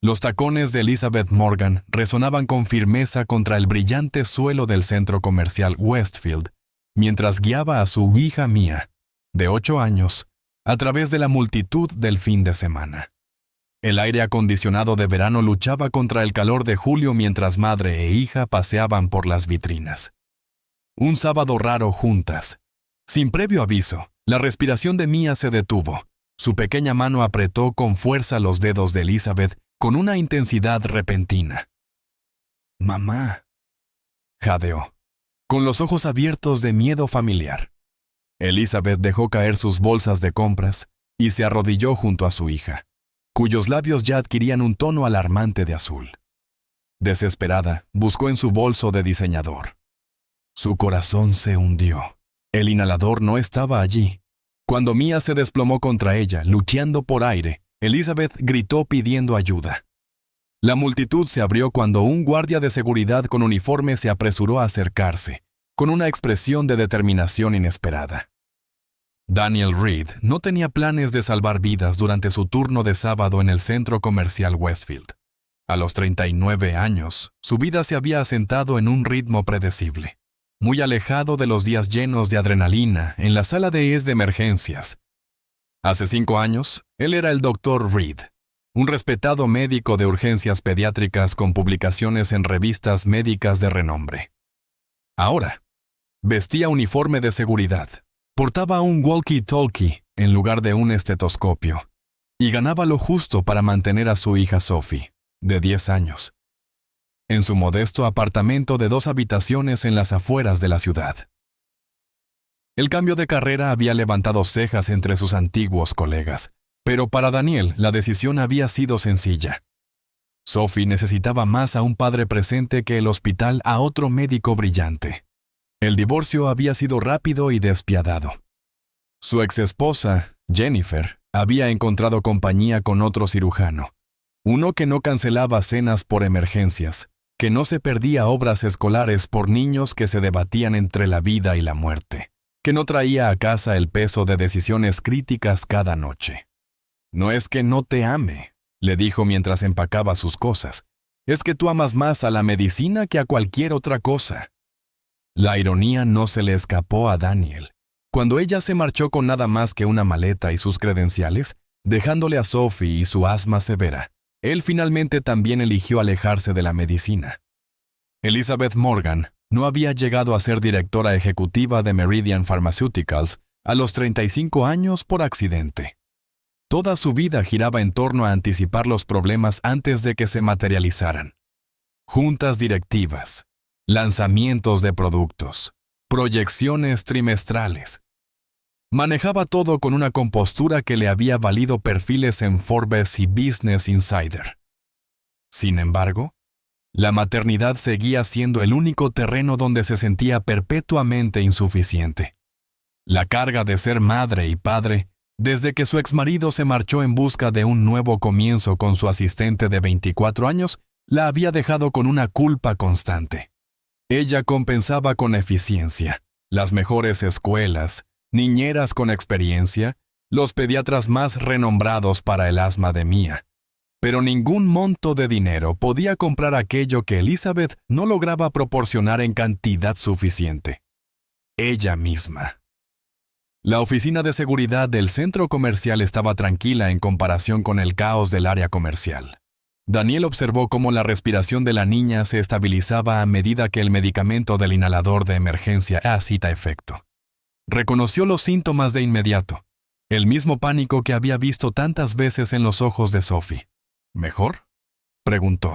Los tacones de Elizabeth Morgan resonaban con firmeza contra el brillante suelo del centro comercial Westfield, mientras guiaba a su hija Mia, de 8 años, a través de la multitud del fin de semana. El aire acondicionado de verano luchaba contra el calor de julio mientras madre e hija paseaban por las vitrinas. Un sábado raro juntas. Sin previo aviso, la respiración de Mia se detuvo. Su pequeña mano apretó con fuerza los dedos de Elizabeth con una intensidad repentina. «Mamá», jadeó, con los ojos abiertos de miedo familiar. Elizabeth dejó caer sus bolsas de compras y se arrodilló junto a su hija, cuyos labios ya adquirían un tono alarmante de azul. Desesperada, buscó en su bolso de diseñador. Su corazón se hundió. El inhalador no estaba allí. Cuando Mia se desplomó contra ella, luchando por aire, Elizabeth gritó pidiendo ayuda. La multitud se abrió cuando un guardia de seguridad con uniforme se apresuró a acercarse, con una expresión de determinación inesperada. Daniel Reed no tenía planes de salvar vidas durante su turno de sábado en el centro comercial Westfield. A los 39 años, su vida se había asentado en un ritmo predecible, muy alejado de los días llenos de adrenalina en la sala de emergencias. Hace 5 años, él era el Dr. Reed, un respetado médico de urgencias pediátricas con publicaciones en revistas médicas de renombre. Ahora, vestía uniforme de seguridad, portaba un walkie-talkie en lugar de un estetoscopio, y ganaba lo justo para mantener a su hija Sophie, de 10 años, en su modesto apartamento de 2 habitaciones en las afueras de la ciudad. El cambio de carrera había levantado cejas entre sus antiguos colegas, pero para Daniel la decisión había sido sencilla. Sophie necesitaba más a un padre presente que el hospital a otro médico brillante. El divorcio había sido rápido y despiadado. Su exesposa, Jennifer, había encontrado compañía con otro cirujano, uno que no cancelaba cenas por emergencias, que no se perdía obras escolares por niños que se debatían entre la vida y la muerte, que no traía a casa el peso de decisiones críticas cada noche. «No es que no te ame», le dijo mientras empacaba sus cosas. «Es que tú amas más a la medicina que a cualquier otra cosa». La ironía no se le escapó a Daniel. Cuando ella se marchó con nada más que una maleta y sus credenciales, dejándole a Sophie y su asma severa, él finalmente también eligió alejarse de la medicina. Elizabeth Morgan no había llegado a ser directora ejecutiva de Meridian Pharmaceuticals a los 35 años por accidente. Toda su vida giraba en torno a anticipar los problemas antes de que se materializaran. Juntas directivas, lanzamientos de productos, proyecciones trimestrales. Manejaba todo con una compostura que le había valido perfiles en Forbes y Business Insider. Sin embargo, la maternidad seguía siendo el único terreno donde se sentía perpetuamente insuficiente. La carga de ser madre y padre, desde que su exmarido se marchó en busca de un nuevo comienzo con su asistente de 24 años, la había dejado con una culpa constante. Ella compensaba con eficiencia, las mejores escuelas, niñeras con experiencia, los pediatras más renombrados para el asma de Mia. Pero ningún monto de dinero podía comprar aquello que Elizabeth no lograba proporcionar en cantidad suficiente. Ella misma. La oficina de seguridad del centro comercial estaba tranquila en comparación con el caos del área comercial. Daniel observó cómo la respiración de la niña se estabilizaba a medida que el medicamento del inhalador de emergencia hacía efecto. Reconoció los síntomas de inmediato, el mismo pánico que había visto tantas veces en los ojos de Sophie. ¿Mejor?, preguntó,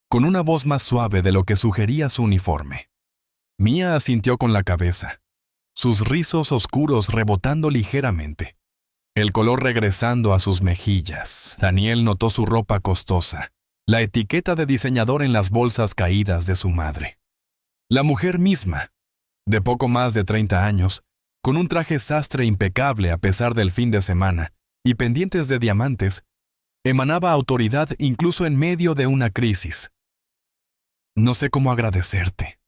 con una voz más suave de lo que sugería su uniforme. Mia asintió con la cabeza, sus rizos oscuros rebotando ligeramente, el color regresando a sus mejillas. Daniel notó su ropa costosa, la etiqueta de diseñador en las bolsas caídas de su madre. La mujer misma, de poco más de 30 años, con un traje sastre impecable a pesar del fin de semana y pendientes de diamantes, emanaba autoridad incluso en medio de una crisis. «No sé cómo agradecerte»,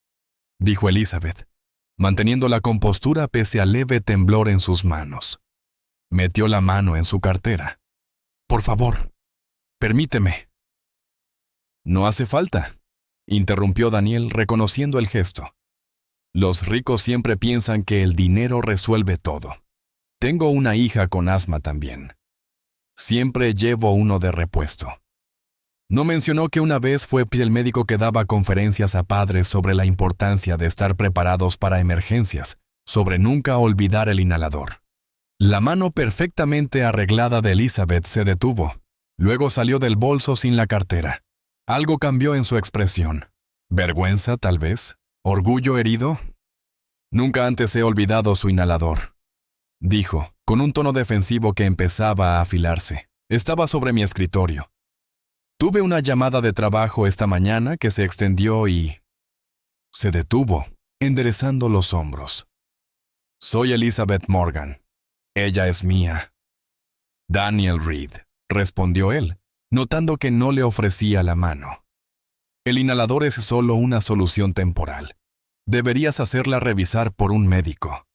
dijo Elizabeth, manteniendo la compostura pese al leve temblor en sus manos. Metió la mano en su cartera. «Por favor, permíteme». No hace falta, interrumpió Daniel reconociendo el gesto. Los ricos siempre piensan que el dinero resuelve todo. Tengo una hija con asma también. Siempre llevo uno de repuesto. No mencionó que una vez fue el médico que daba conferencias a padres sobre la importancia de estar preparados para emergencias, sobre nunca olvidar el inhalador. La mano perfectamente arreglada de Elizabeth se detuvo. Luego salió del bolso sin la cartera. Algo cambió en su expresión. ¿Vergüenza, tal vez? ¿Orgullo herido? Nunca antes he olvidado su inhalador, dijo, con un tono defensivo que empezaba a afilarse. Estaba sobre mi escritorio. Tuve una llamada de trabajo esta mañana que se extendió y... Se detuvo, enderezando los hombros. Soy Elizabeth Morgan. Ella es mía. Daniel Reed, respondió él, notando que no le ofrecía la mano. El inhalador es solo una solución temporal. Deberías hacerla revisar por un médico.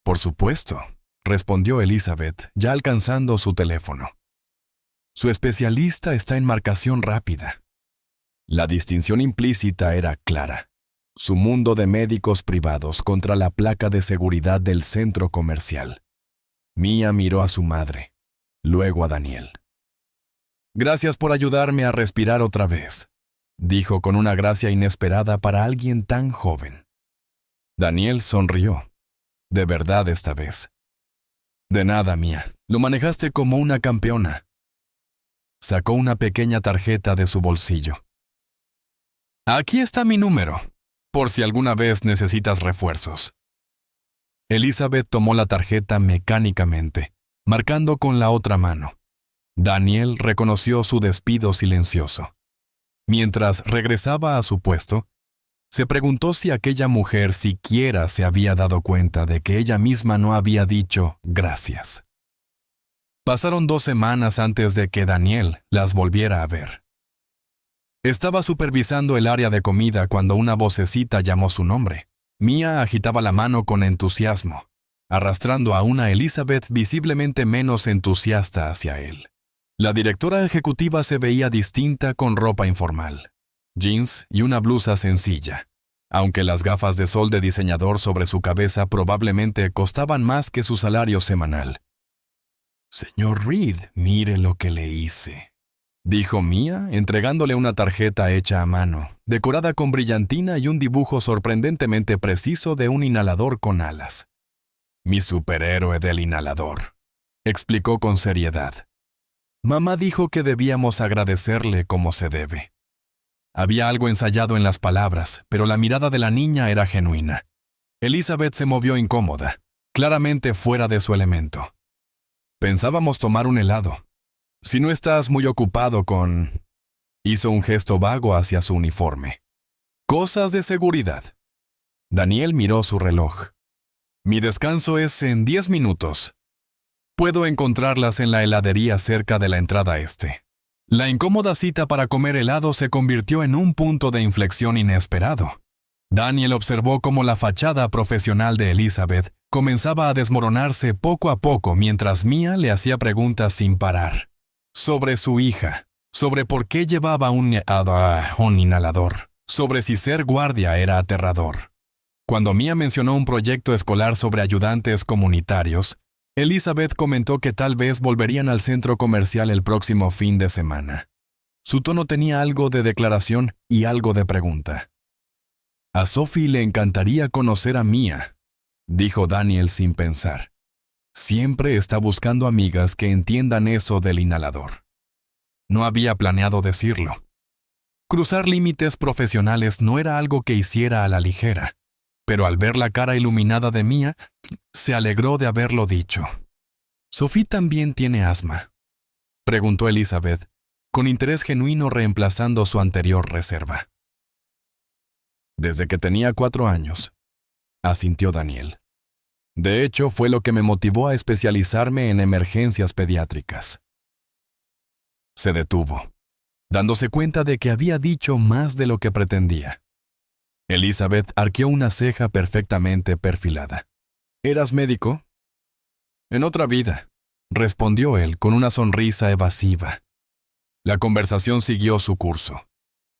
Por supuesto, respondió Elizabeth, ya alcanzando su teléfono. Su especialista está en marcación rápida. La distinción implícita era clara. Su mundo de médicos privados contra la placa de seguridad del centro comercial. Mia miró a su madre, luego a Daniel. Gracias por ayudarme a respirar otra vez, dijo con una gracia inesperada para alguien tan joven. Daniel sonrió. De verdad esta vez. De nada, Mia. Lo manejaste como una campeona. Sacó una pequeña tarjeta de su bolsillo. Aquí está mi número, por si alguna vez necesitas refuerzos. Elizabeth tomó la tarjeta mecánicamente, marcando con la otra mano. Daniel reconoció su despido silencioso. Mientras regresaba a su puesto, se preguntó si aquella mujer siquiera se había dado cuenta de que ella misma no había dicho gracias. Pasaron 2 semanas antes de que Daniel las volviera a ver. Estaba supervisando el área de comida cuando una vocecita llamó su nombre. Mia agitaba la mano con entusiasmo, arrastrando a una Elizabeth visiblemente menos entusiasta hacia él. La directora ejecutiva se veía distinta con ropa informal, jeans y una blusa sencilla, aunque las gafas de sol de diseñador sobre su cabeza probablemente costaban más que su salario semanal. Señor Reed, mire lo que le hice, dijo Mia, entregándole una tarjeta hecha a mano, decorada con brillantina y un dibujo sorprendentemente preciso de un inhalador con alas. Mi superhéroe del inhalador, explicó con seriedad. Mamá dijo que debíamos agradecerle como se debe. Había algo ensayado en las palabras, pero la mirada de la niña era genuina. Elizabeth se movió incómoda, claramente fuera de su elemento. Pensábamos tomar un helado. Si no estás muy ocupado con... Hizo un gesto vago hacia su uniforme. Cosas de seguridad. Daniel miró su reloj. Mi descanso es en 10 minutos. Puedo encontrarlas en la heladería cerca de la entrada este. La incómoda cita para comer helado se convirtió en un punto de inflexión inesperado. Daniel observó cómo la fachada profesional de Elizabeth comenzaba a desmoronarse poco a poco mientras Mia le hacía preguntas sin parar. Sobre su hija, sobre por qué llevaba un inhalador, sobre si ser guardia era aterrador. Cuando Mia mencionó un proyecto escolar sobre ayudantes comunitarios, Elizabeth comentó que tal vez volverían al centro comercial el próximo fin de semana. Su tono tenía algo de declaración y algo de pregunta. A Sophie le encantaría conocer a Mia, dijo Daniel sin pensar. Siempre está buscando amigas que entiendan eso del inhalador. No había planeado decirlo. Cruzar límites profesionales no era algo que hiciera a la ligera, pero al ver la cara iluminada de Mia, se alegró de haberlo dicho. ¿Sophie también tiene asma?, preguntó Elizabeth, con interés genuino reemplazando su anterior reserva. Desde que tenía 4 años, asintió Daniel. De hecho, fue lo que me motivó a especializarme en emergencias pediátricas. Se detuvo, dándose cuenta de que había dicho más de lo que pretendía. Elizabeth arqueó una ceja perfectamente perfilada. ¿Eras médico? En otra vida, respondió él con una sonrisa evasiva. La conversación siguió su curso,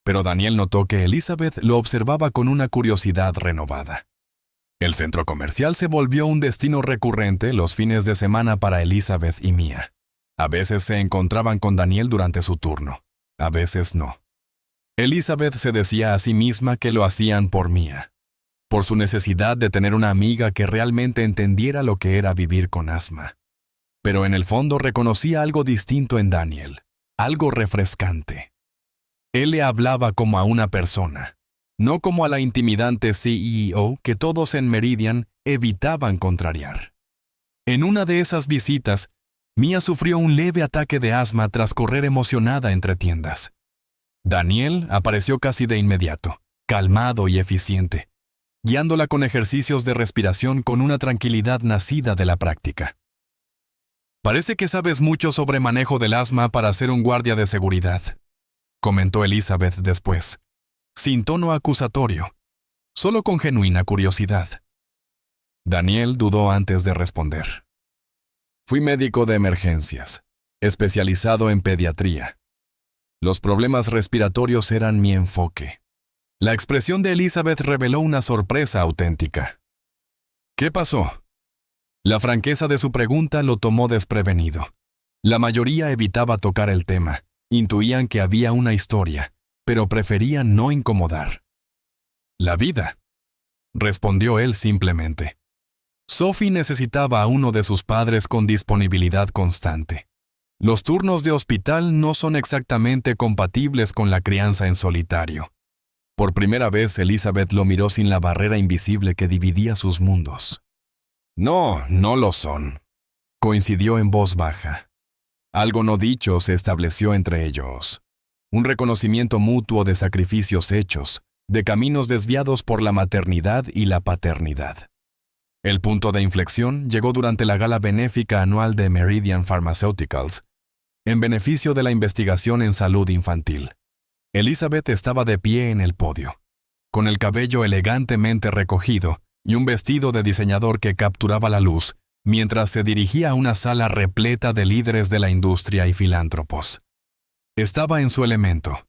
pero Daniel notó que Elizabeth lo observaba con una curiosidad renovada. El centro comercial se volvió un destino recurrente los fines de semana para Elizabeth y Mia. A veces se encontraban con Daniel durante su turno, a veces no. Elizabeth se decía a sí misma que lo hacían por Mia, por su necesidad de tener una amiga que realmente entendiera lo que era vivir con asma. Pero en el fondo reconocía algo distinto en Daniel, algo refrescante. Él le hablaba como a una persona, no como a la intimidante CEO que todos en Meridian evitaban contrariar. En una de esas visitas, Mia sufrió un leve ataque de asma tras correr emocionada entre tiendas. Daniel apareció casi de inmediato, calmado y eficiente, guiándola con ejercicios de respiración con una tranquilidad nacida de la práctica. «Parece que sabes mucho sobre manejo del asma para ser un guardia de seguridad», comentó Elizabeth después, sin tono acusatorio, solo con genuina curiosidad. Daniel dudó antes de responder. «Fui médico de emergencias, especializado en pediatría. Los problemas respiratorios eran mi enfoque». La expresión de Elizabeth reveló una sorpresa auténtica. «¿Qué pasó?». La franqueza de su pregunta lo tomó desprevenido. La mayoría evitaba tocar el tema, intuían que había una historia, pero preferían no incomodar. «La vida», respondió él simplemente. Sophie necesitaba a uno de sus padres con disponibilidad constante. Los turnos de hospital no son exactamente compatibles con la crianza en solitario. Por primera vez, Elizabeth lo miró sin la barrera invisible que dividía sus mundos. «No, no lo son», coincidió en voz baja. Algo no dicho se estableció entre ellos. Un reconocimiento mutuo de sacrificios hechos, de caminos desviados por la maternidad y la paternidad. El punto de inflexión llegó durante la gala benéfica anual de Meridian Pharmaceuticals, en beneficio de la investigación en salud infantil. Elizabeth estaba de pie en el podio, con el cabello elegantemente recogido y un vestido de diseñador que capturaba la luz, mientras se dirigía a una sala repleta de líderes de la industria y filántropos. Estaba en su elemento,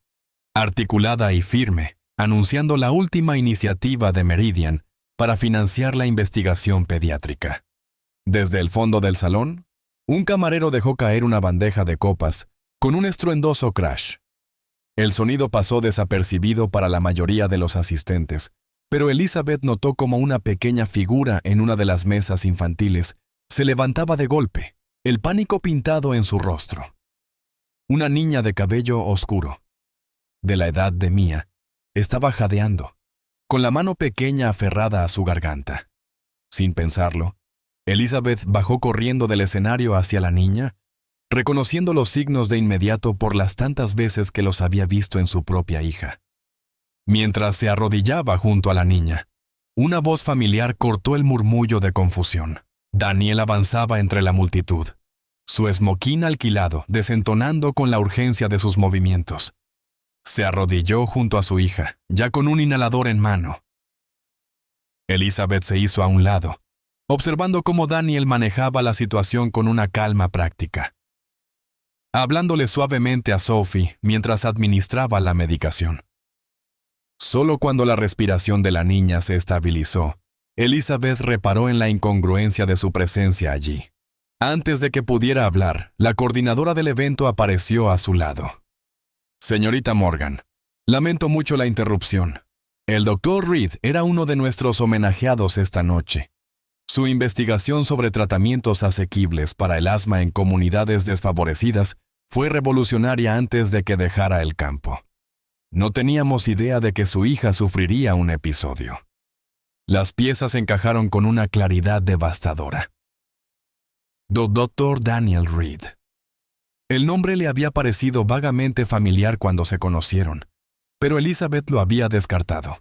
articulada y firme, anunciando la última iniciativa de Meridian para financiar la investigación pediátrica. Desde el fondo del salón, un camarero dejó caer una bandeja de copas con un estruendoso crash. El sonido pasó desapercibido para la mayoría de los asistentes, pero Elizabeth notó como una pequeña figura en una de las mesas infantiles se levantaba de golpe, el pánico pintado en su rostro. Una niña de cabello oscuro, de la edad de Mia, estaba jadeando, con la mano pequeña aferrada a su garganta. Sin pensarlo, Elizabeth bajó corriendo del escenario hacia la niña, reconociendo los signos de inmediato por las tantas veces que los había visto en su propia hija. Mientras se arrodillaba junto a la niña, una voz familiar cortó el murmullo de confusión. Daniel avanzaba entre la multitud, su esmoquín alquilado desentonando con la urgencia de sus movimientos. Se arrodilló junto a su hija, ya con un inhalador en mano. Elizabeth se hizo a un lado, observando cómo Daniel manejaba la situación con una calma práctica, hablándole suavemente a Sophie mientras administraba la medicación. Solo cuando la respiración de la niña se estabilizó, Elizabeth reparó en la incongruencia de su presencia allí. Antes de que pudiera hablar, la coordinadora del evento apareció a su lado. «Señorita Morgan, lamento mucho la interrupción. El Dr. Reed era uno de nuestros homenajeados esta noche. Su investigación sobre tratamientos asequibles para el asma en comunidades desfavorecidas fue revolucionaria antes de que dejara el campo. No teníamos idea de que su hija sufriría un episodio». Las piezas encajaron con una claridad devastadora. Dr. Daniel Reed. El nombre le había parecido vagamente familiar cuando se conocieron, pero Elizabeth lo había descartado.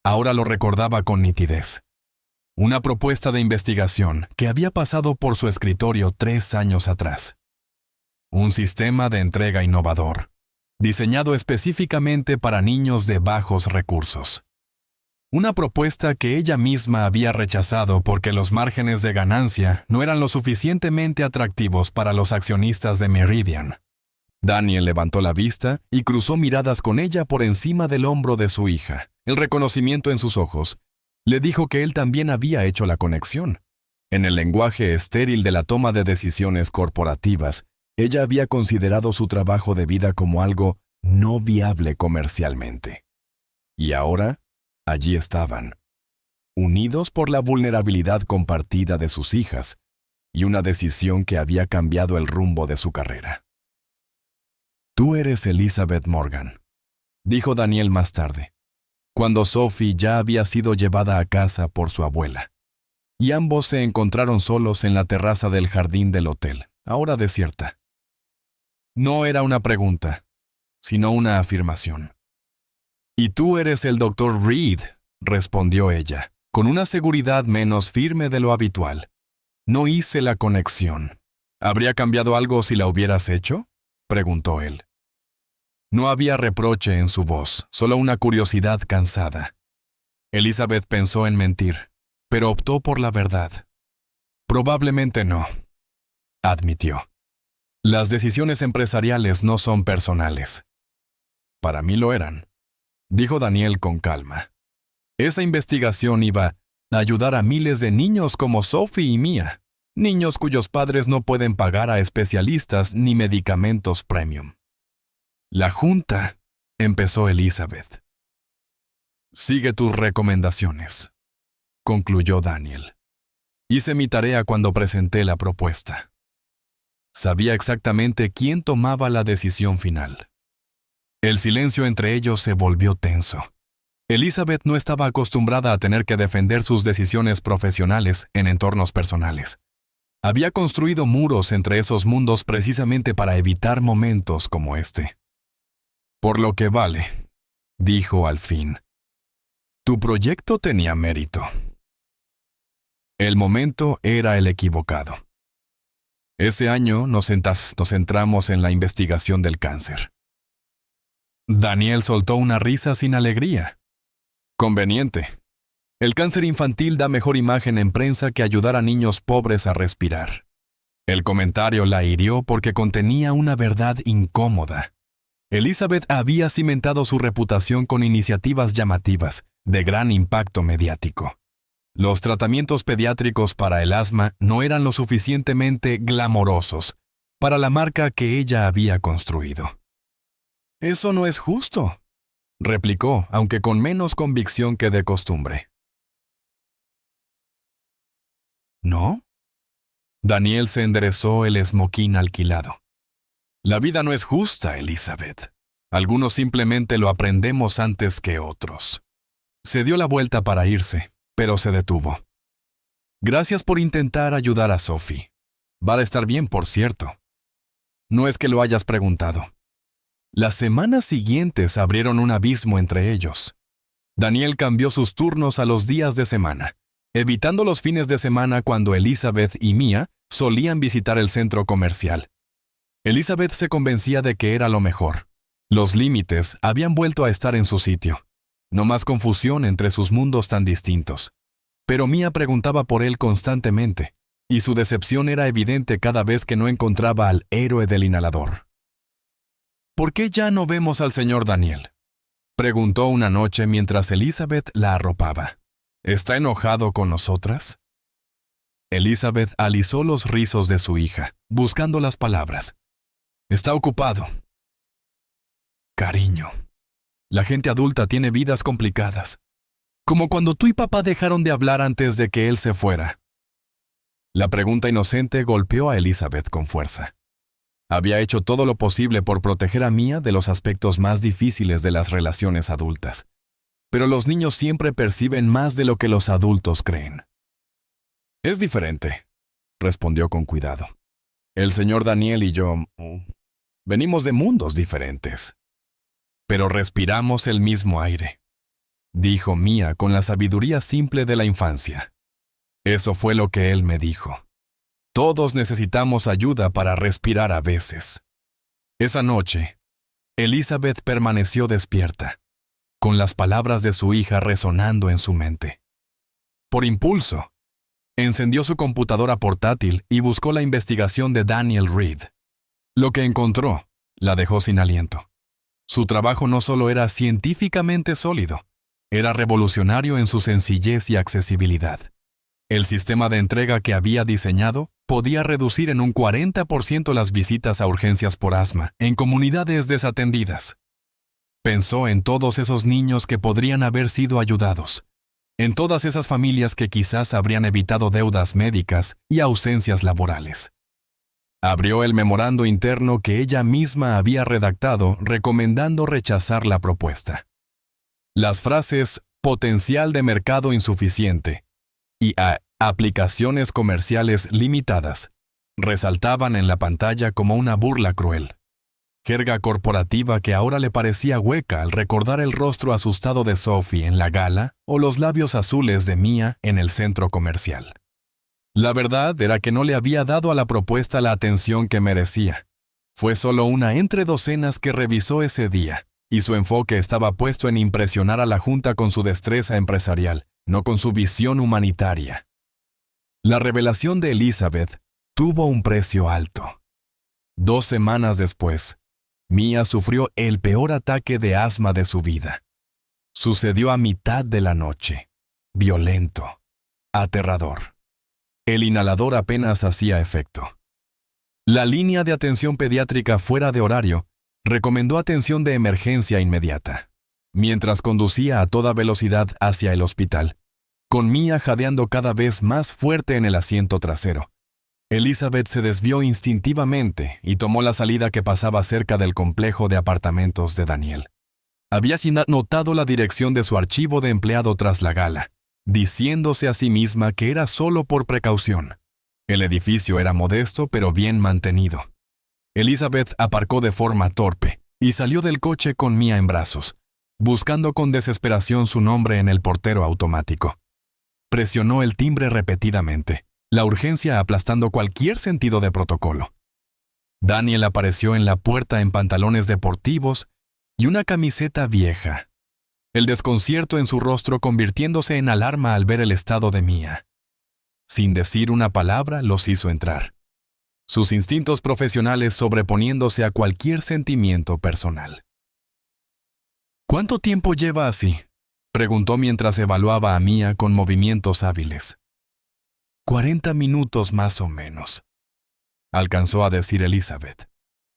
Ahora lo recordaba con nitidez. Una propuesta de investigación que había pasado por su escritorio 3 años atrás. Un sistema de entrega innovador, diseñado específicamente para niños de bajos recursos. Una propuesta que ella misma había rechazado porque los márgenes de ganancia no eran lo suficientemente atractivos para los accionistas de Meridian. Daniel levantó la vista y cruzó miradas con ella por encima del hombro de su hija. El reconocimiento en sus ojos le dijo que él también había hecho la conexión. En el lenguaje estéril de la toma de decisiones corporativas, ella había considerado su trabajo de vida como algo no viable comercialmente. Y ahora, allí estaban, unidos por la vulnerabilidad compartida de sus hijas y una decisión que había cambiado el rumbo de su carrera. «Tú eres Elizabeth Morgan», dijo Daniel más tarde, cuando Sophie ya había sido llevada a casa por su abuela, y ambos se encontraron solos en la terraza del jardín del hotel, ahora desierta. No era una pregunta, sino una afirmación. «Y tú eres el Dr. Reed», respondió ella, con una seguridad menos firme de lo habitual. «No hice la conexión». «¿Habría cambiado algo si la hubieras hecho?», preguntó él. No había reproche en su voz, solo una curiosidad cansada. Elizabeth pensó en mentir, pero optó por la verdad. «Probablemente no», admitió. «Las decisiones empresariales no son personales». «Para mí lo eran», dijo Daniel con calma. «Esa investigación iba a ayudar a miles de niños como Sophie y Mia, niños cuyos padres no pueden pagar a especialistas ni medicamentos premium». «La Junta», empezó Elizabeth. «Sigue tus recomendaciones», concluyó Daniel. «Hice mi tarea cuando presenté la propuesta». Sabía exactamente quién tomaba la decisión final. El silencio entre ellos se volvió tenso. Elizabeth no estaba acostumbrada a tener que defender sus decisiones profesionales en entornos personales. Había construido muros entre esos mundos precisamente para evitar momentos como este. «Por lo que vale», dijo al fin, «tu proyecto tenía mérito». El momento era el equivocado. Ese año nos centramos en la investigación del cáncer. Daniel soltó una risa sin alegría. «Conveniente. El cáncer infantil da mejor imagen en prensa que ayudar a niños pobres a respirar». El comentario la hirió porque contenía una verdad incómoda. Elizabeth había cimentado su reputación con iniciativas llamativas, de gran impacto mediático. Los tratamientos pediátricos para el asma no eran lo suficientemente glamorosos para la marca que ella había construido. «Eso no es justo», replicó, aunque con menos convicción que de costumbre. «¿No?» Daniel se enderezó el esmoquín alquilado. «La vida no es justa, Elizabeth. Algunos simplemente lo aprendemos antes que otros». Se dio la vuelta para irse, pero se detuvo. «Gracias por intentar ayudar a Sophie. Va a estar bien, por cierto. No es que lo hayas preguntado». Las semanas siguientes abrieron un abismo entre ellos. Daniel cambió sus turnos a los días de semana, evitando los fines de semana cuando Elizabeth y Mia solían visitar el centro comercial. Elizabeth se convencía de que era lo mejor. Los límites habían vuelto a estar en su sitio. No más confusión entre sus mundos tan distintos. Pero Mia preguntaba por él constantemente, y su decepción era evidente cada vez que no encontraba al héroe del inhalador. «¿Por qué ya no vemos al señor Daniel?», preguntó una noche mientras Elizabeth la arropaba. «¿Está enojado con nosotras?». Elizabeth alisó los rizos de su hija, buscando las palabras. «Está ocupado». «Cariño, la gente adulta tiene vidas complicadas. Como cuando tú y papá dejaron de hablar antes de que él se fuera». La pregunta inocente golpeó a Elizabeth con fuerza. Había hecho todo lo posible por proteger a Mia de los aspectos más difíciles de las relaciones adultas. Pero los niños siempre perciben más de lo que los adultos creen. «Es diferente», respondió con cuidado. «El señor Daniel y yo venimos de mundos diferentes. Pero respiramos el mismo aire», dijo Mia con la sabiduría simple de la infancia. Eso fue lo que él me dijo. Todos necesitamos ayuda para respirar a veces. Esa noche, Elizabeth permaneció despierta, con las palabras de su hija resonando en su mente. Por impulso, encendió su computadora portátil y buscó la investigación de Daniel Reed. Lo que encontró La dejó sin aliento. Su trabajo no solo era científicamente sólido, era revolucionario en su sencillez y accesibilidad. El sistema de entrega que había diseñado podía reducir en un 40% las visitas a urgencias por asma en comunidades desatendidas. Pensó en todos esos niños que podrían haber sido ayudados, en todas esas familias que quizás habrían evitado deudas médicas y ausencias laborales. Abrió el memorando interno que ella misma había redactado recomendando rechazar la propuesta. Las frases «potencial de mercado insuficiente» y «aplicaciones comerciales limitadas» resaltaban en la pantalla como una burla cruel. Jerga corporativa que ahora le parecía hueca al recordar el rostro asustado de Sophie en la gala o los labios azules de Mia en el centro comercial. La verdad era que no le había dado a la propuesta la atención que merecía. Fue solo una entre docenas que revisó ese día, y su enfoque estaba puesto en impresionar a la Junta con su destreza empresarial, no con su visión humanitaria. La revelación de Elizabeth tuvo un precio alto. 2 semanas después, Mia sufrió el peor ataque de asma de su vida. Sucedió a mitad de la noche. Violento. Aterrador. El inhalador apenas hacía efecto. La línea de atención pediátrica fuera de horario recomendó atención de emergencia inmediata. Mientras conducía a toda velocidad hacia el hospital, con Mia jadeando cada vez más fuerte en el asiento trasero, Elizabeth se desvió instintivamente y tomó la salida que pasaba cerca del complejo de apartamentos de Daniel. Había notado la dirección de su archivo de empleado tras la gala, diciéndose a sí misma que era solo por precaución. El edificio era modesto pero bien mantenido. Elizabeth aparcó de forma torpe y salió del coche con Mia en brazos, buscando con desesperación su nombre en el portero automático. Presionó el timbre repetidamente, la urgencia aplastando cualquier sentido de protocolo. Daniel apareció en la puerta en pantalones deportivos y una camiseta vieja, el desconcierto en su rostro convirtiéndose en alarma al ver el estado de Mia. Sin decir una palabra, los hizo entrar, sus instintos profesionales sobreponiéndose a cualquier sentimiento personal. «¿Cuánto tiempo lleva así?», preguntó mientras evaluaba a Mia con movimientos hábiles. 40 minutos más o menos, alcanzó a decir Elizabeth,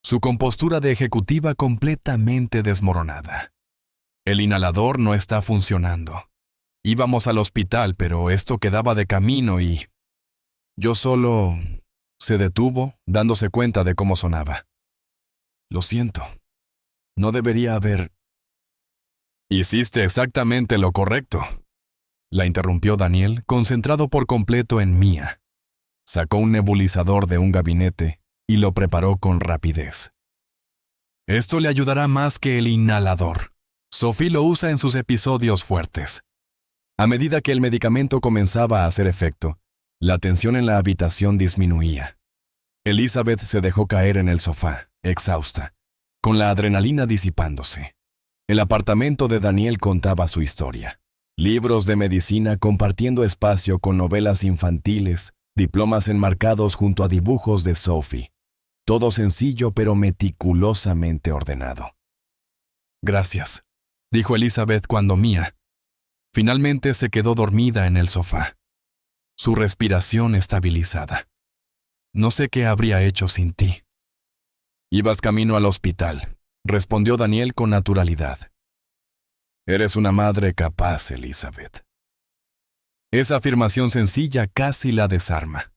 su compostura de ejecutiva completamente desmoronada. El inhalador no está funcionando. Íbamos al hospital, pero esto quedaba de camino y... Yo solo... Se detuvo, dándose cuenta de cómo sonaba. Lo siento. No debería haber... Hiciste exactamente lo correcto, la interrumpió Daniel, concentrado por completo en Mia. Sacó un nebulizador de un gabinete y lo preparó con rapidez. Esto le ayudará más que el inhalador. Sophie lo usa en sus episodios fuertes. A medida que el medicamento comenzaba a hacer efecto, la tensión en la habitación disminuía. Elizabeth se dejó caer en el sofá, exhausta, con la adrenalina disipándose. El apartamento de Daniel contaba su historia. Libros de medicina compartiendo espacio con novelas infantiles, diplomas enmarcados junto a dibujos de Sophie. Todo sencillo pero meticulosamente ordenado. «Gracias», dijo Elizabeth cuando Mia finalmente se quedó dormida en el sofá, su respiración estabilizada. «No sé qué habría hecho sin ti». «Ibas camino al hospital», respondió Daniel con naturalidad. «Eres una madre capaz, Elizabeth». Esa afirmación sencilla casi la desarma.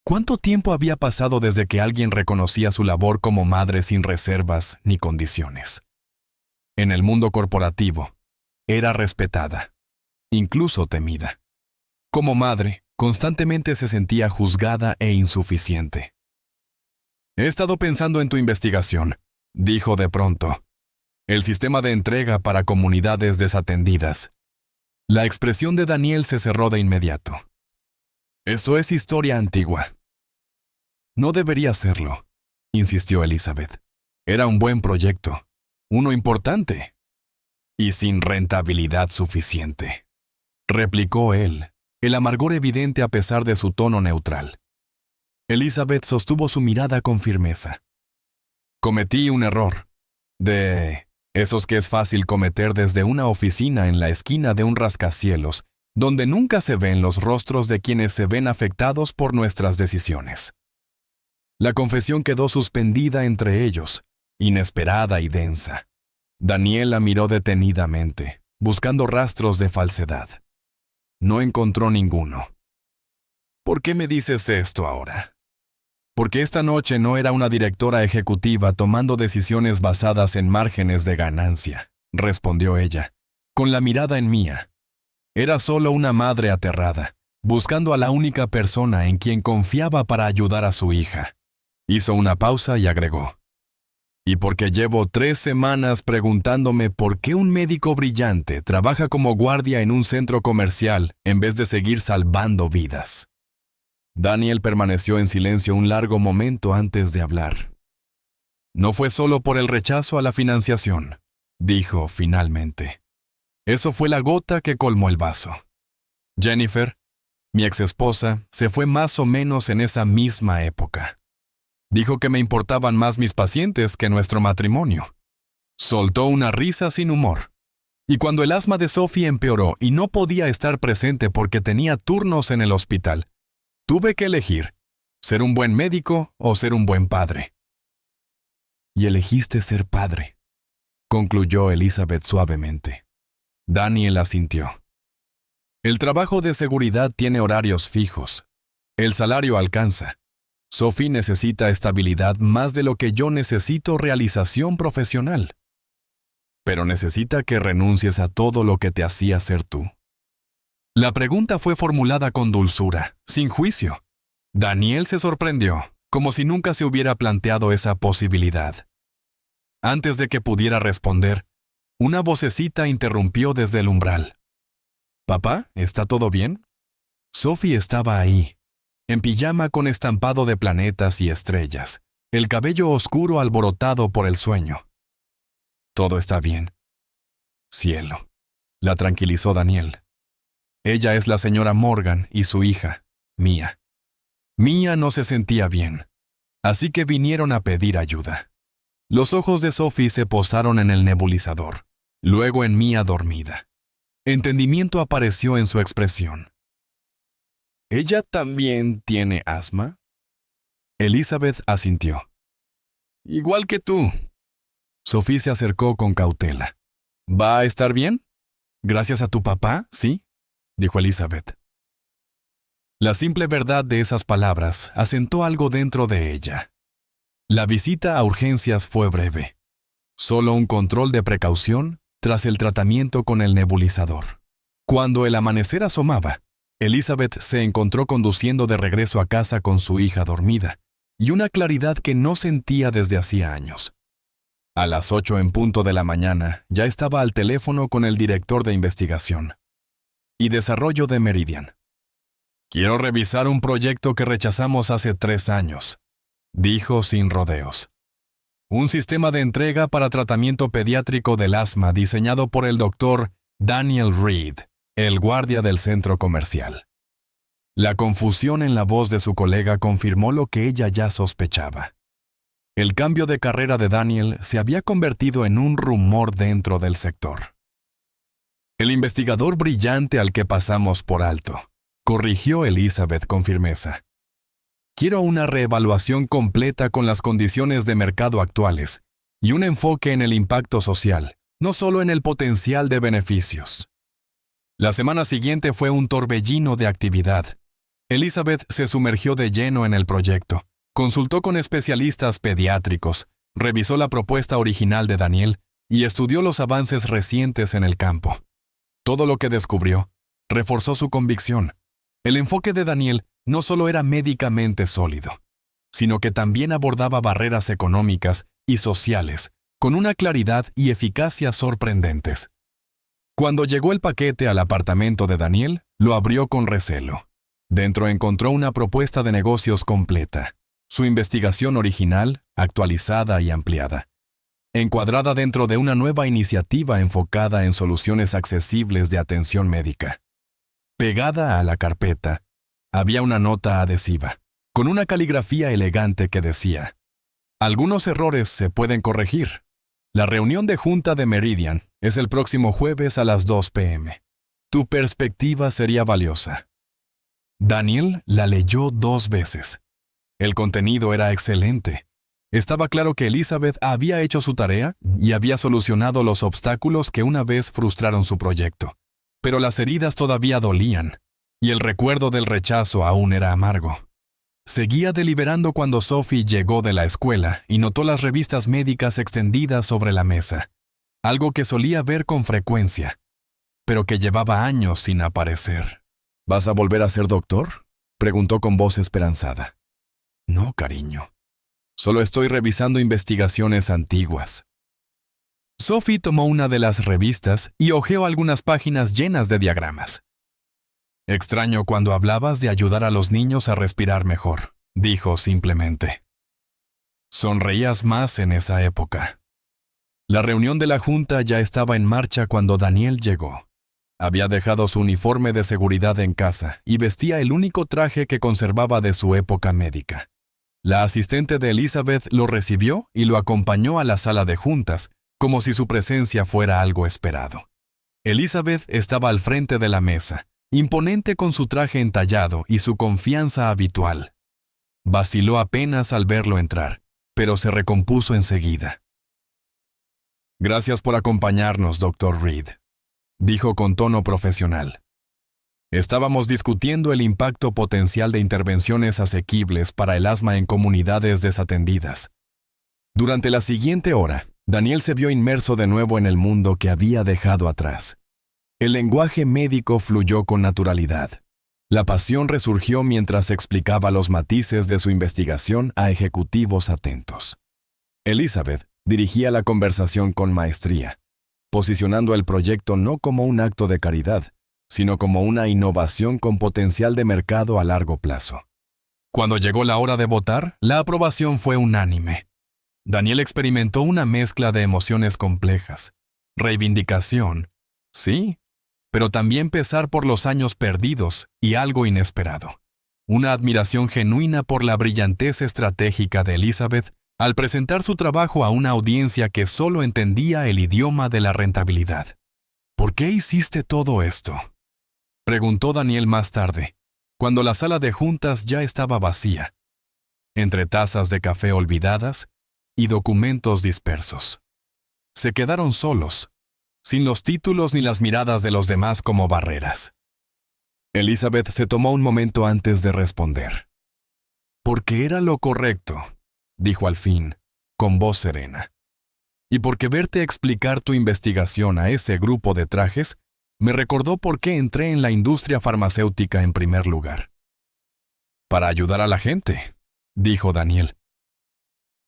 ¿Cuánto tiempo había pasado desde que alguien reconocía su labor como madre sin reservas ni condiciones? En el mundo corporativo, era respetada, incluso temida. Como madre, constantemente se sentía juzgada e insuficiente. «He estado pensando en tu investigación», dijo de pronto. «El sistema de entrega para comunidades desatendidas». La expresión de Daniel se cerró de inmediato. «Eso es historia antigua». «No debería serlo», insistió Elizabeth. «Era un buen proyecto, uno importante». «Y sin rentabilidad suficiente», replicó él, el amargor evidente a pesar de su tono neutral. Elizabeth sostuvo su mirada con firmeza. Cometí un error. De esos que es fácil cometer desde una oficina en la esquina de un rascacielos, donde nunca se ven los rostros de quienes se ven afectados por nuestras decisiones. La confesión quedó suspendida entre ellos, inesperada y densa. Daniel la miró detenidamente, buscando rastros de falsedad. No encontró ninguno. ¿Por qué me dices esto ahora? Porque esta noche no era una directora ejecutiva tomando decisiones basadas en márgenes de ganancia, respondió ella, con la mirada en mía. Era solo una madre aterrada, buscando a la única persona en quien confiaba para ayudar a su hija. Hizo una pausa y agregó. Y porque llevo 3 semanas preguntándome por qué un médico brillante trabaja como guardia en un centro comercial en vez de seguir salvando vidas. Daniel permaneció en silencio un largo momento antes de hablar. No fue solo por el rechazo a la financiación, dijo finalmente. Eso fue la gota que colmó el vaso. Jennifer, mi exesposa, se fue más o menos en esa misma época. Dijo que me importaban más mis pacientes que nuestro matrimonio. Soltó una risa sin humor. Y cuando el asma de Sophie empeoró y no podía estar presente porque tenía turnos en el hospital, tuve que elegir, ser un buen médico o ser un buen padre. Y elegiste ser padre, concluyó Elizabeth suavemente. Daniel asintió. El trabajo de seguridad tiene horarios fijos. El salario alcanza. Sophie necesita estabilidad más de lo que yo necesito realización profesional. Pero necesita que renuncies a todo lo que te hacía ser tú. La pregunta fue formulada con dulzura, sin juicio. Daniel se sorprendió, como si nunca se hubiera planteado esa posibilidad. Antes de que pudiera responder, una vocecita interrumpió desde el umbral. «¿Papá, está todo bien?» Sophie estaba ahí, en pijama con estampado de planetas y estrellas, el cabello oscuro alborotado por el sueño. «Todo está bien». «Cielo», la tranquilizó Daniel. Ella es la señora Morgan y su hija, Mia. Mia no se sentía bien, así que vinieron a pedir ayuda. Los ojos de Sophie se posaron en el nebulizador, luego en Mia dormida. Entendimiento apareció en su expresión. ¿Ella también tiene asma? Elizabeth asintió. Igual que tú. Sophie se acercó con cautela. ¿Va a estar bien? Gracias a tu papá, ¿sí?, dijo Elizabeth. La simple verdad de esas palabras asentó algo dentro de ella. La visita a urgencias fue breve. Solo un control de precaución tras el tratamiento con el nebulizador. Cuando el amanecer asomaba, Elizabeth se encontró conduciendo de regreso a casa con su hija dormida, y una claridad que no sentía desde hacía años. A las 8 en punto de la mañana ya estaba al teléfono con el director de investigación y desarrollo de Meridian. «Quiero revisar un proyecto que rechazamos hace 3 años», dijo sin rodeos. Un sistema de entrega para tratamiento pediátrico del asma diseñado por el doctor Daniel Reed, el guardia del centro comercial. La confusión en la voz de su colega confirmó lo que ella ya sospechaba. El cambio de carrera de Daniel se había convertido en un rumor dentro del sector. «El investigador brillante al que pasamos por alto», corrigió Elizabeth con firmeza. «Quiero una reevaluación completa con las condiciones de mercado actuales y un enfoque en el impacto social, no solo en el potencial de beneficios». La semana siguiente fue un torbellino de actividad. Elizabeth se sumergió de lleno en el proyecto, consultó con especialistas pediátricos, revisó la propuesta original de Daniel y estudió los avances recientes en el campo. Todo lo que descubrió reforzó su convicción. El enfoque de Daniel no solo era médicamente sólido, sino que también abordaba barreras económicas y sociales con una claridad y eficacia sorprendentes. Cuando llegó el paquete al apartamento de Daniel, lo abrió con recelo. Dentro encontró una propuesta de negocios completa, su investigación original, actualizada y ampliada, encuadrada dentro de una nueva iniciativa enfocada en soluciones accesibles de atención médica. Pegada a la carpeta, había una nota adhesiva, con una caligrafía elegante que decía: Algunos errores se pueden corregir. La reunión de junta de Meridian es el próximo jueves a las 2 p.m. Tu perspectiva sería valiosa. Daniel la leyó 2 veces. El contenido era excelente. Estaba claro que Elizabeth había hecho su tarea y había solucionado los obstáculos que una vez frustraron su proyecto. Pero las heridas todavía dolían, y el recuerdo del rechazo aún era amargo. Seguía deliberando cuando Sophie llegó de la escuela y notó las revistas médicas extendidas sobre la mesa, algo que solía ver con frecuencia, pero que llevaba años sin aparecer. ¿Vas a volver a ser doctor?, preguntó con voz esperanzada. No, cariño. Solo estoy revisando investigaciones antiguas. Sophie tomó una de las revistas y hojeó algunas páginas llenas de diagramas. Extraño cuando hablabas de ayudar a los niños a respirar mejor, dijo simplemente. Sonreías más en esa época. La reunión de la junta ya estaba en marcha cuando Daniel llegó. Había dejado su uniforme de seguridad en casa y vestía el único traje que conservaba de su época médica. La asistente de Elizabeth lo recibió y lo acompañó a la sala de juntas, como si su presencia fuera algo esperado. Elizabeth estaba al frente de la mesa, imponente con su traje entallado y su confianza habitual. Vaciló apenas al verlo entrar, pero se recompuso enseguida. Gracias por acompañarnos, Dr. Reed, dijo con tono profesional. Estábamos discutiendo el impacto potencial de intervenciones asequibles para el asma en comunidades desatendidas. Durante la siguiente hora, Daniel se vio inmerso de nuevo en el mundo que había dejado atrás. El lenguaje médico fluyó con naturalidad. La pasión resurgió mientras explicaba los matices de su investigación a ejecutivos atentos. Elizabeth dirigía la conversación con maestría, posicionando el proyecto no como un acto de caridad, sino como una innovación con potencial de mercado a largo plazo. Cuando llegó la hora de votar, la aprobación fue unánime. Daniel experimentó una mezcla de emociones complejas. Reivindicación, sí, pero también pesar por los años perdidos y algo inesperado. Una admiración genuina por la brillantez estratégica de Elizabeth al presentar su trabajo a una audiencia que solo entendía el idioma de la rentabilidad. ¿Por qué hiciste todo esto?, preguntó Daniel más tarde, cuando la sala de juntas ya estaba vacía, entre tazas de café olvidadas y documentos dispersos. Se quedaron solos, sin los títulos ni las miradas de los demás como barreras. Elizabeth se tomó un momento antes de responder. Porque era lo correcto, dijo al fin, con voz serena. Y porque verte explicar tu investigación a ese grupo de trajes me recordó por qué entré en la industria farmacéutica en primer lugar. Para ayudar a la gente, dijo Daniel.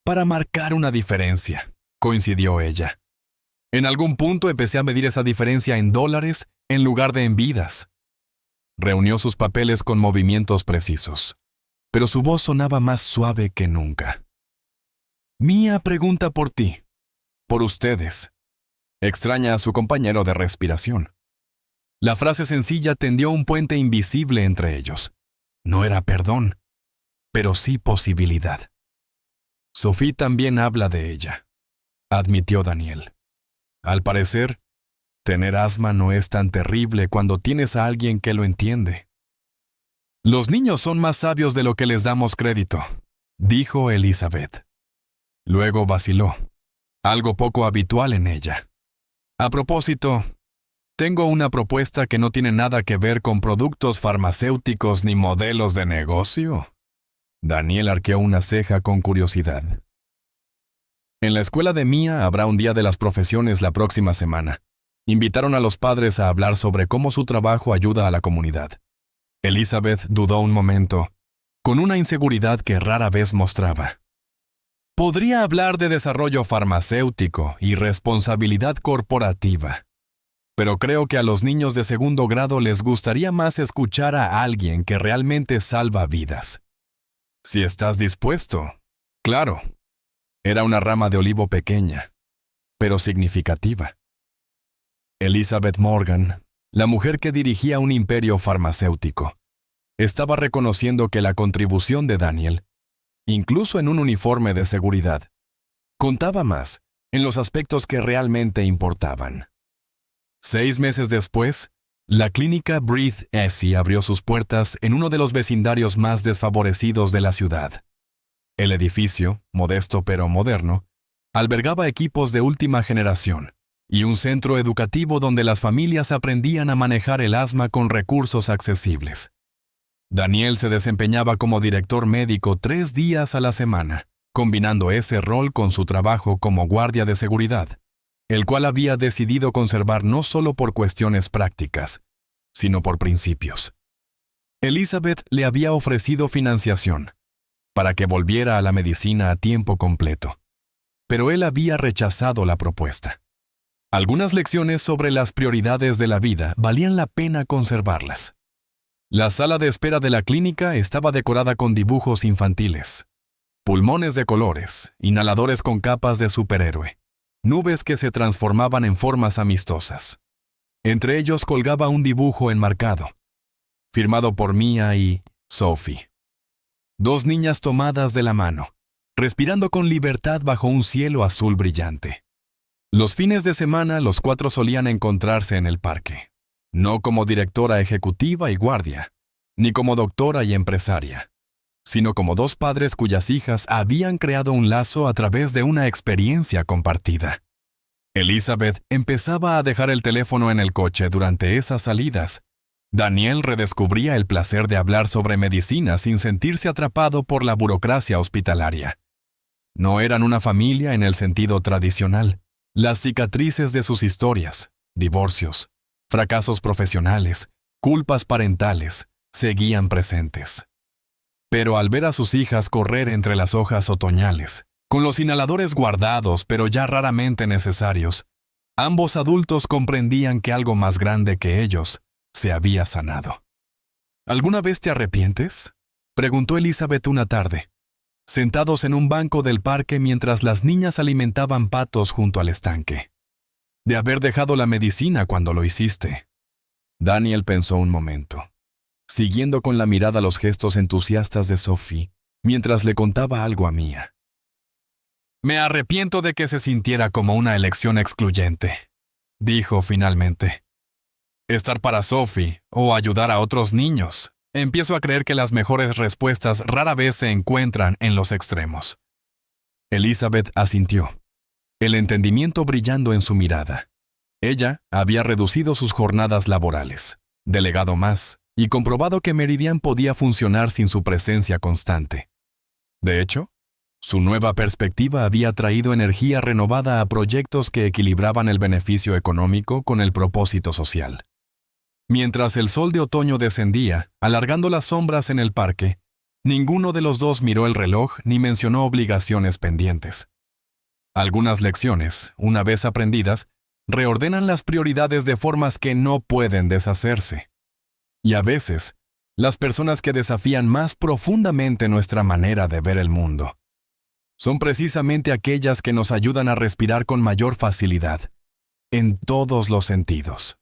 Para marcar una diferencia, coincidió ella. En algún punto empecé a medir esa diferencia en dólares en lugar de en vidas. Reunió sus papeles con movimientos precisos, pero su voz sonaba más suave que nunca. Mía pregunta por ti, por ustedes. Extraña a su compañero de respiración. La frase sencilla tendió un puente invisible entre ellos. No era perdón, pero sí posibilidad. Sophie también habla de ella, admitió Daniel. Al parecer, tener asma no es tan terrible cuando tienes a alguien que lo entiende. Los niños son más sabios de lo que les damos crédito, dijo Elizabeth. Luego vaciló, algo poco habitual en ella. A propósito, tengo una propuesta que no tiene nada que ver con productos farmacéuticos ni modelos de negocio. Daniel arqueó una ceja con curiosidad. En la escuela de Mía habrá un día de las profesiones la próxima semana. Invitaron a los padres a hablar sobre cómo su trabajo ayuda a la comunidad. Elizabeth dudó un momento, con una inseguridad que rara vez mostraba. Podría hablar de desarrollo farmacéutico y responsabilidad corporativa. Pero creo que a los niños de segundo grado les gustaría más escuchar a alguien que realmente salva vidas. Si estás dispuesto, claro. Era una rama de olivo pequeña, pero significativa. Elizabeth Morgan, la mujer que dirigía un imperio farmacéutico, estaba reconociendo que la contribución de Daniel incluso en un uniforme de seguridad. Contaba más en los aspectos que realmente importaban. 6 meses después, la clínica Breathe Easy abrió sus puertas en uno de los vecindarios más desfavorecidos de la ciudad. El edificio, modesto pero moderno, albergaba equipos de última generación y un centro educativo donde las familias aprendían a manejar el asma con recursos accesibles. Daniel se desempeñaba como director médico 3 días a la semana, combinando ese rol con su trabajo como guardia de seguridad, el cual había decidido conservar no solo por cuestiones prácticas, sino por principios. Elizabeth le había ofrecido financiación para que volviera a la medicina a tiempo completo, pero él había rechazado la propuesta. Algunas lecciones sobre las prioridades de la vida valían la pena conservarlas. La sala de espera de la clínica estaba decorada con dibujos infantiles, pulmones de colores, inhaladores con capas de superhéroe, nubes que se transformaban en formas amistosas. Entre ellos colgaba un dibujo enmarcado, firmado por Mia y Sophie. 2 niñas tomadas de la mano, respirando con libertad bajo un cielo azul brillante. Los fines de semana los 4 solían encontrarse en el parque, no como directora ejecutiva y guardia, ni como doctora y empresaria, sino como 2 padres cuyas hijas habían creado un lazo a través de una experiencia compartida. Elizabeth empezaba a dejar el teléfono en el coche durante esas salidas. Daniel redescubría el placer de hablar sobre medicina sin sentirse atrapado por la burocracia hospitalaria. No eran una familia en el sentido tradicional. Las cicatrices de sus historias, divorcios, fracasos profesionales, culpas parentales, seguían presentes. Pero al ver a sus hijas correr entre las hojas otoñales, con los inhaladores guardados pero ya raramente necesarios, ambos adultos comprendían que algo más grande que ellos se había sanado. ¿Alguna vez te arrepientes?, preguntó Elizabeth una tarde, sentados en un banco del parque mientras las niñas alimentaban patos junto al estanque. De haber dejado la medicina cuando lo hiciste. Daniel pensó un momento, siguiendo con la mirada los gestos entusiastas de Sophie, mientras le contaba algo a Mia. Me arrepiento de que se sintiera como una elección excluyente, dijo finalmente. Estar para Sophie o ayudar a otros niños. Empiezo a creer que las mejores respuestas rara vez se encuentran en los extremos. Elizabeth asintió, el entendimiento brillando en su mirada. Ella había reducido sus jornadas laborales, delegado más y comprobado que Meridian podía funcionar sin su presencia constante. De hecho, su nueva perspectiva había traído energía renovada a proyectos que equilibraban el beneficio económico con el propósito social. Mientras el sol de otoño descendía, alargando las sombras en el parque, ninguno de los 2 miró el reloj ni mencionó obligaciones pendientes. Algunas lecciones, una vez aprendidas, reordenan las prioridades de formas que no pueden deshacerse. Y a veces, las personas que desafían más profundamente nuestra manera de ver el mundo son precisamente aquellas que nos ayudan a respirar con mayor facilidad, en todos los sentidos.